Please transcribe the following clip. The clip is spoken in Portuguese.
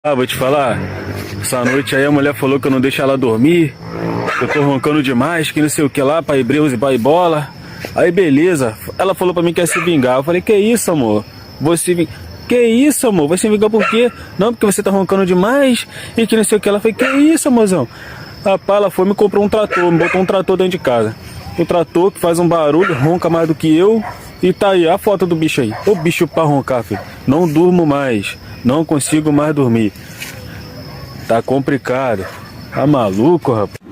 Ah, vou te falar, essa noite aí a mulher falou que eu não deixo ela dormir, que eu tô roncando demais, que não sei o que lá, pai Breus e pai bola. Aí beleza, ela falou pra mim que ia se vingar. Eu falei, que isso, amor? Você Que isso, amor? Vai se vingar por quê? Não, porque você tá roncando demais e que não sei o que. Ela falou, que isso, amorzão? Rapaz, ela foi e me comprou um trator, me botou um trator dentro de casa. O trator que faz um barulho, ronca mais do que eu. E tá aí, a foto do bicho aí. Ô bicho pra roncar, filho. Não durmo mais. Não consigo mais dormir. Tá complicado. Tá maluco, rapaz?